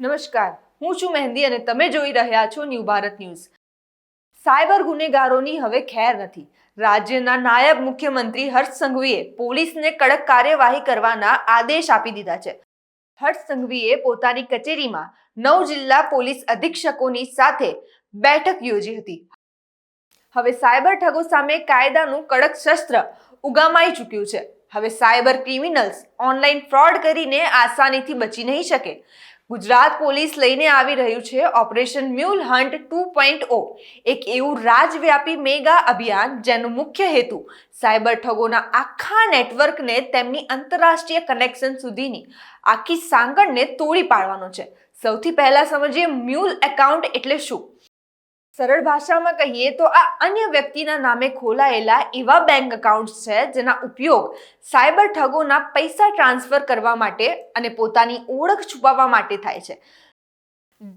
નમસ્કાર, હું છું મહેંદી અને તમે જોઈ રહ્યા છો ન્યૂ ભારત ન્યૂઝ। સાયબર ગુનેગારોની હવે ખેર નથી। રાજ્યના નાયબ મુખ્યમંત્રી હર્ષ સંઘવીએ પોલીસને કડક કાર્યવાહી કરવાના આદેશ આપી દીધા છે। હર્ષ સંઘવીએ પોતાની કચેરીમાં 9 જિલ્લા પોલીસ અધિક્ષકોની સાથે બેઠક યોજી હતી। હવે સાયબર ઠગો સામે કાયદાનું કડક શસ્ત્ર ઉગામાઈ ચૂક્યું છે। હવે સાયબર ક્રિમિનલ્સ ઓનલાઈન ફ્રોડ કરીને આસાનીથી બચી નહીં શકે। ગુજરાત પોલીસ લઈને આવી રહ્યું છે ઓપરેશન મ્યુલ હન્ટ 2.0, એક એવું રાજવ્યાપી મેગા અભિયાન જેનો મુખ્ય હેતુ સાયબર ઠગોના આખા નેટવર્કને તેમની આંતરરાષ્ટ્રીય કનેક્શન સુધીની આખી સાંકળને તોડી પાડવાનો છે। સૌથી પહેલા સમજીએ મ્યુલ એકાઉન્ટ એટલે શું। સરળ ભાષામાં કહીએ તો આ અન્ય વ્યક્તિના નામે ખોલાયેલા એવા બેંક એકાઉન્ટ્સ છે જેના ઉપયોગ સાયબર ઠગોના પૈસા ટ્રાન્સફર કરવા માટે અને પોતાની ઓળખ છુપાવવા માટે થાય છે,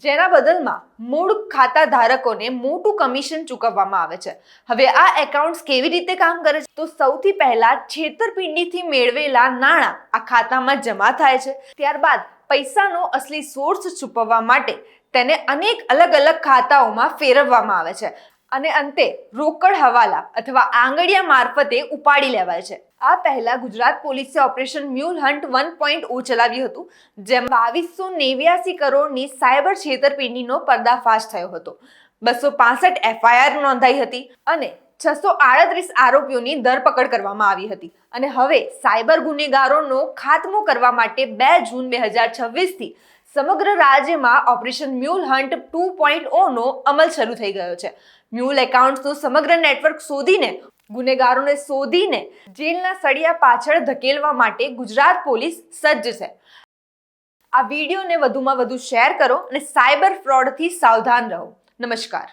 જેના બદલમાં મૂળ ખાતા ધારકોને મોટું કમિશન ચૂકવવામાં આવે છે। હવે આ એકાઉન્ટ્સ કેવી રીતે કામ કરે છે તો સૌથી પહેલા છેતરપિંડીથી મેળવેલા નાણાં આ ખાતામાં જમા થાય છે। ત્યારબાદ પૈસાનો અસલી સોર્સ છુપાવવા માટે તેને અનેક અલગ અલગ ખાતાઓમાં ફેરવવામાં આવે છે અને અંતે રોકડ હવાલા અથવા આંગડિયા મારફતે ઉપાડી લેવાય છે। આ પહેલા ગુજરાત પોલીસે ઓપરેશન મ્યુલ હન્ટ 1.0 ચલાવ્યું હતું, જેમાં 2289 કરોડની સાયબર છેતરપિંડીનો પર્દાફાશ થયો હતો। 265 એફઆઈઆર નોંધાઈ હતી અને 638 આરોપીઓની ધરપકડ કરવામાં આવી હતી અને હવે સાયબર ગુનેગારોનો ખાત્મો કરવા માટે 2 જૂન 2026 થી સમગ્ર રાજ્યમાં ઓપરેશન મ્યુલ હન્ટ 2.0 નો અમલ શરૂ થઈ ગયો છે। મ્યુલ એકાઉન્ટ્સનું સમગ્ર નેટવર્ક શોધીને ગુનેગારોને શોધીને જેલના સળિયા પાછળ ધકેલવા માટે ગુજરાત પોલીસ સજ્જ છે। આ વિડીયોને વધુમાં વધુ શેર કરો અને સાયબર ફ્રોડથી સાવધાન રહો। નમસ્કાર।